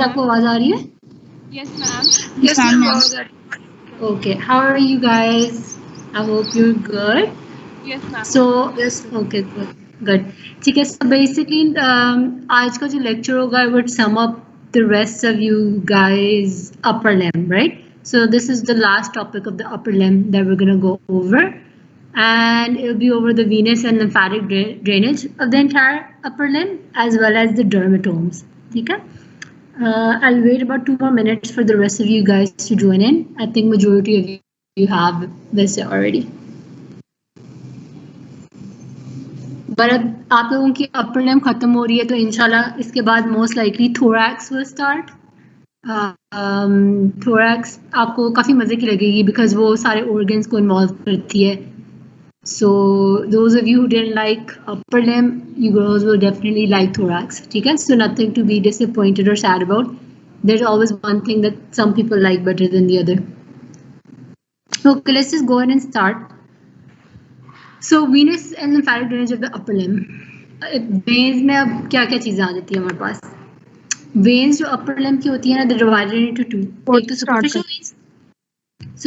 आपको आवाज आ रही है? Yes, ma'am. Yes, ma'am. Okay, how are you guys? I hope you're good. Yes, ma'am. So, yes. Okay, good. Good. ठीक है, so basically आज का जो lecture होगा, I would sum up the rest of you guys upper limb, right? So this is the last topic of the upper limb that we're gonna go over, and it'll be over the venous and lymphatic drainage of the entire upper limb as well as the dermatomes. ठीक है? I'll wait about 2 more minutes for the rest of you guys to join in. I think majority of you have this already. But अब आप लोगों की upper limb खत्म हो रही है तो इंशाल्लाह इसके बाद most likely thorax will start. Thorax आपको काफ़ी मज़े की लगेगी बिकॉज वो सारे ऑर्गन्स को इन्वॉल्व करती है. So those of you who didn't like upper limb, you girls will definitely like thorax. ठीक है? So nothing to be disappointed or sad about. There's always one thing that some people like better than the other. Okay, let's just go ahead and start. So venous and lymphatic drainage of the upper limb. Veins में अब क्या-क्या चीज़ें आ जाती है हमारे पास? Veins जो upper limb की होती है ना, they're divided into two. एक तो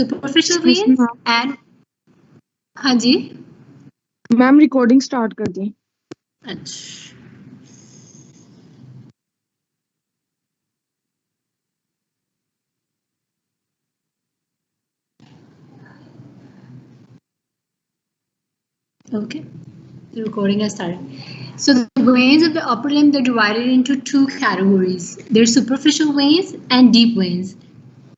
superficial veins, and हाँ जी मैम रिकॉर्डिंग स्टार्ट कर दी. अच्छा okay, the recording has started. So the veins of the upper limb, they're divided into two categories. There's superficial veins and deep veins.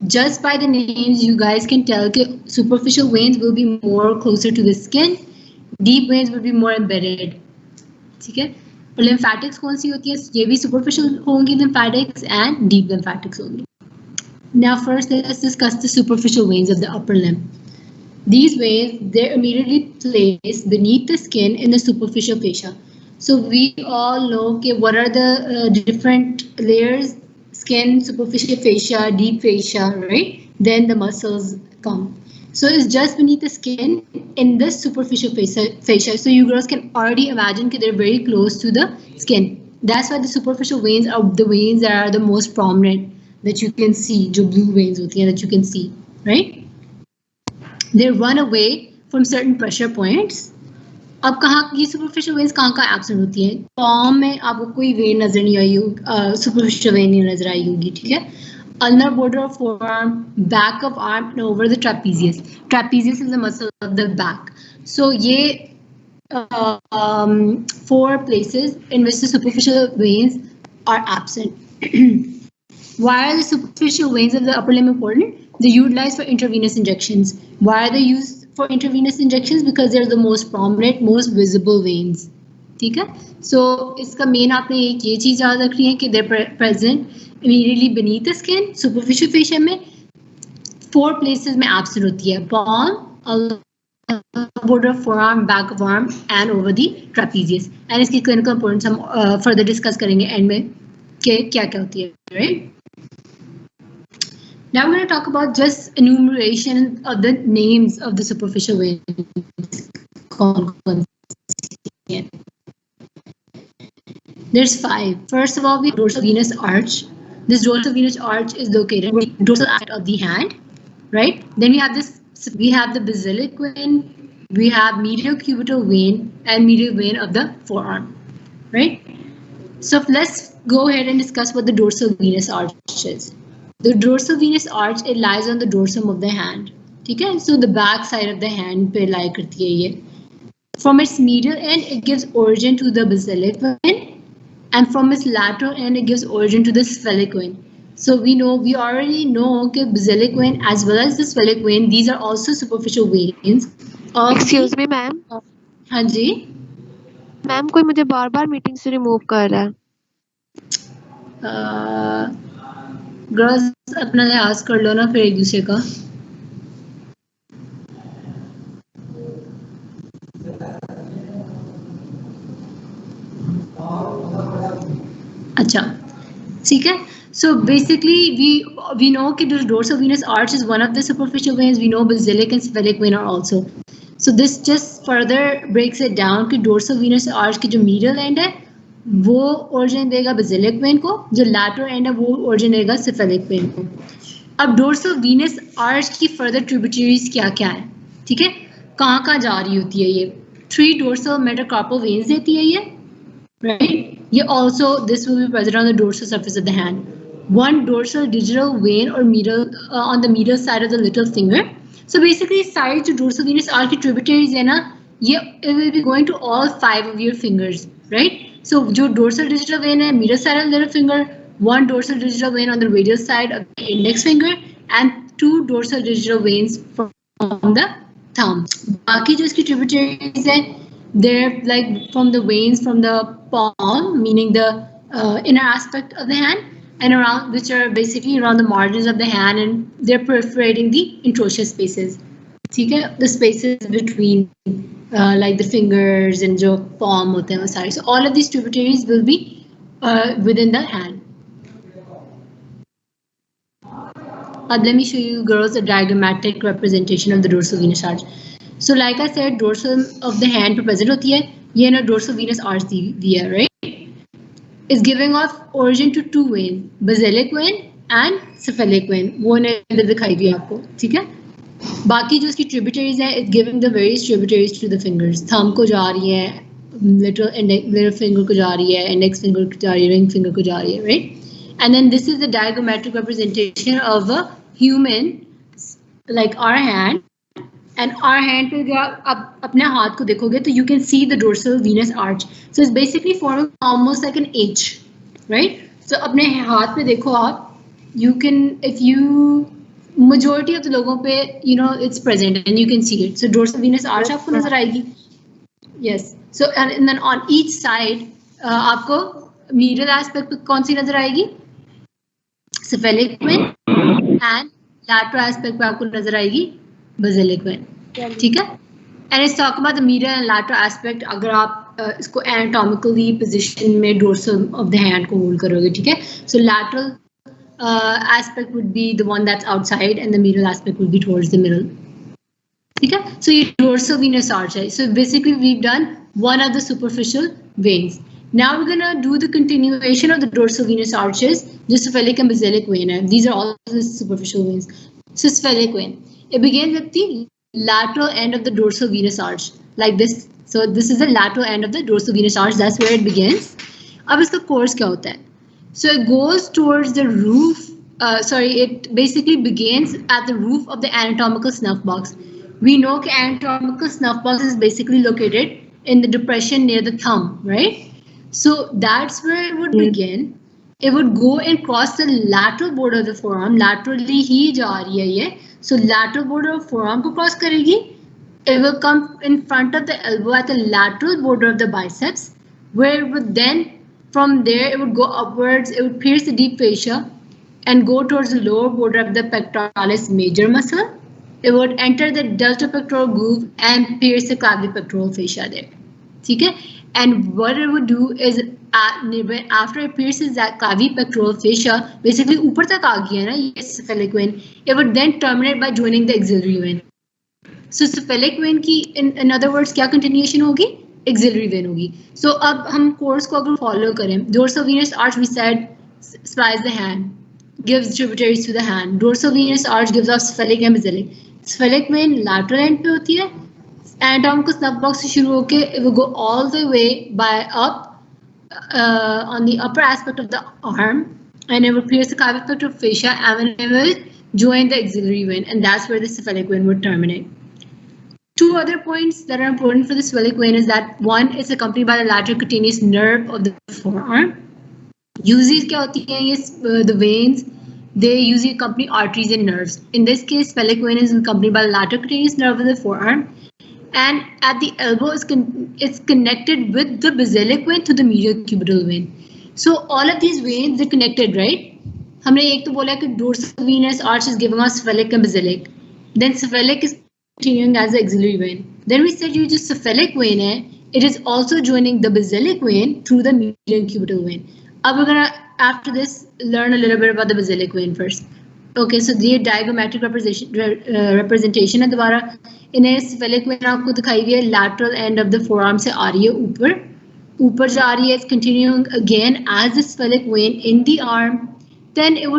Just by the names, you guys can tell that superficial veins will be more closer to the skin, deep veins will be more embedded. ठीक है? और lymphatics कौन सी होती है? ये भी superficial होंगी lymphatics and deep lymphatics होंगी. Now first let's discuss the superficial veins of the upper limb. These veins, they're immediately placed beneath the skin in the superficial fascia. So we all know okay, what are the different layers: skin, superficial fascia, deep fascia, right? Then the muscles come. So it's just beneath the skin in the superficial fascia. So you girls can already imagine that they're very close to the skin. That's why the superficial veins are the veins that are the most prominent that you can see. जो blue veins होती हैं that you can see, right? They run away from certain pressure points. अब कहाँ ये superficial veins कहाँ absent होती हैं? palm में आपको कोई vein नजर नहीं आई होगी, superficial vein नहीं नजर आई होगी, ठीक है? Ulnar border of forearm, back of arm, and over the trapezius. Trapezius is the muscle of the back. So ये 4 places in which the superficial veins are absent. Why are the superficial veins of the upper limb important? They're utilized for intravenous injections. Why are they used for intravenous injections? Because they're the most prominent, most visible veins. ठीक है? So इसका main आपने ये चीज़ याद रखनी है कि they're present immediately beneath the skin, superficial fascia में 4 places में absent होती है: palm, border of forearm, back of arm, and over the trapezius. And इसकी clinical importance हम further discuss करेंगे end में कि क्या-क्या होती है, right? Now I'm going to talk about just enumeration of the names of the superficial veins. There's 5. First of all, we have dorsal venous arch. This dorsal venous arch is located in the dorsal aspect of the hand, right? Then we have the basilic vein, we have medial cubital vein, and medial vein of the forearm, right? So let's go ahead and discuss what the dorsal venous arch is. The dorsal venous arch, it lies on the dorsum of the hand. ठीक है? So the back side of the hand पे lie करती है ये. From its medial end, it gives origin to the basilic vein, and from its lateral end, it gives origin to the sphenic vein. So we already know that basilic vein as well as the sphenic vein, these are also superficial veins. Excuse me, ma'am. हाँ जी. Ma'am कोई मुझे बार-बार meeting से remove कर रहा है. Girls अपना लिहाज कर लो ना फिर एक दूसरे का. अच्छा ठीक है. So basically we know that the dorsal venous arch is one of the superficial veins. We know basilic and sphenic vein are also. So this just further breaks it down कि dorsal venous arch की जो medial end है वो origin देगा basilic vein को, जो lateral end है वो origin देगा cephalic vein को. अब dorsal venous arch की further tributaries क्या है, ठीक है, कहाँ जा रही होती है ये? 3 dorsal metacarpal veins देती है ये, right? ये also this will be present on the dorsal surface of the hand. 1 dorsal digital vein or medial on the medial side of the little finger. So basically side to dorsal venous arch की tributaries है ना, ये it will be going to all 5 of your fingers, right? So जो dorsal digital vein है medial side of the little finger, 1 dorsal digital vein on the radial side of the index finger, and 2 dorsal digital veins from the thumb. बाकी जो इसकी tributaries है, they're like from the veins from the palm, meaning the inner aspect of the hand, and around, which are basically around the margins of the hand, and they're perforating the interosseous spaces. ठीक है, the spaces between like the fingers and जो palm होते हैं वो सारे. So all of these tributaries will be within the hand. Let me show you girls a diagrammatic representation of the dorsal venous arch. So like I said, dorsal of the hand पे present होती है, ये ना dorsal venous arch दी है, right? Is giving off origin to 2 veins, basilic vein and cephalic vein. वो ने इधर दिखाई दी आपको, ठीक है? बाकी जो इसकी tributaries हैं, it's giving the various tributaries to the fingers. Thumb को जा रही है, little finger को जा रही है, index finger को जा रही है, ring finger को जा रही है, right? And then this is the diagrammatic representation of a human, like our hand. And our hand पे आप अपने हाथ को देखोगे तो you can see the dorsal venous arch. So it's basically forming almost like an H, right? So अपने हाथ पे देखो आप, you can, if you, majority of the लोगों पे, you know, it's present and you can see it. So dorsal venous arch आपको नजर आएगी. Yes. So and then on each side आपको medial aspect पे कौन सी नजर आएगी? Cephalic vein, and lateral aspect पे आपको नजर आएगी basilic vein, ठीक है? And let's talk about the medial and lateral aspect. अगर आप इसको anatomically position में dorsal of the hand को hold करोगे, ठीक है? So lateral aspect would be the one that's outside, and the medial aspect would be towards the middle. ठीक है? So ये dorsal venous arch है. So basically we've done one of the superficial veins. Now we're gonna do the continuation of the dorsal venous arches, just cephalic and basilic vein. These are all the superficial veins. So cephalic vein. It begins at the lateral end of the dorsal venous arch, like this. So this is the lateral end of the dorsal venous arch. That's where it begins. अब इसका course क्या होता है? So it goes towards the roof. It basically begins at the roof of the anatomical snuff box. We know that anatomical snuff box is basically located in the depression near the thumb, right? So that's where it would begin. It would go and cross the lateral border of the forearm. Laterally ही जा रही है ये. So lateral border of forearm को cross करेगी. It will come in front of the elbow at the lateral border of the biceps, where it would then, from there, it would go upwards. It would pierce the deep fascia and go towards the lower border of the pectoralis major muscle. It would enter the delta pectoral groove and pierce the clavipectoral fascia there. ठीक है? And what it would do is, after it pierces that clavipectoral fascia, basically ऊपर तक आ गया ना ये cephalic vein, it would then terminate by joining the axillary vein. So cephalic vein की in other words क्या continuation होगी? Axillary vein होगी. So अब हम course को अगर follow करें, dorsal venous arch we said supplies the hand, gives tributaries to the hand. Dorsal venous arch gives off cephalic and basilic. Cephalic vein lateral end पे होती है. Anatomical snuff box से शुरू होके it will go all the way by up on the upper aspect of the arm, and it will pierce the clavipectoral fascia, and it will join the axillary vein, and that's where the cephalic vein would terminate. 2 other points that are important for the cephalic vein is that one, it's accompanied by the lateral cutaneous nerve of the forearm. Usually क्या होती है ये the veins, they usually accompany arteries and nerves. In this case, cephalic vein is accompanied by the lateral cutaneous nerve of the forearm. And at the elbow, it's connected with the basilic vein to the medial cubital vein. So all of these veins, they're connected, right? हमने एक तो बोला कि dorsal venous arch is giving us cephalic and basilic. Then cephalic is continuing as the axillary vein. Then we said you just cephalic vein है, it is also joining the basilic vein through the medial cubital vein. अब we're gonna, after this, learn a little bit about the basilic vein first. Okay, so ये diagrammatic representation है दोबारा. इन्हें cephalic vein आपको दिखाई गई है lateral end of the forearm से आ रही है ऊपर, ऊपर जा रही है, it's continuing again as the sphenic vein in the arm, then it would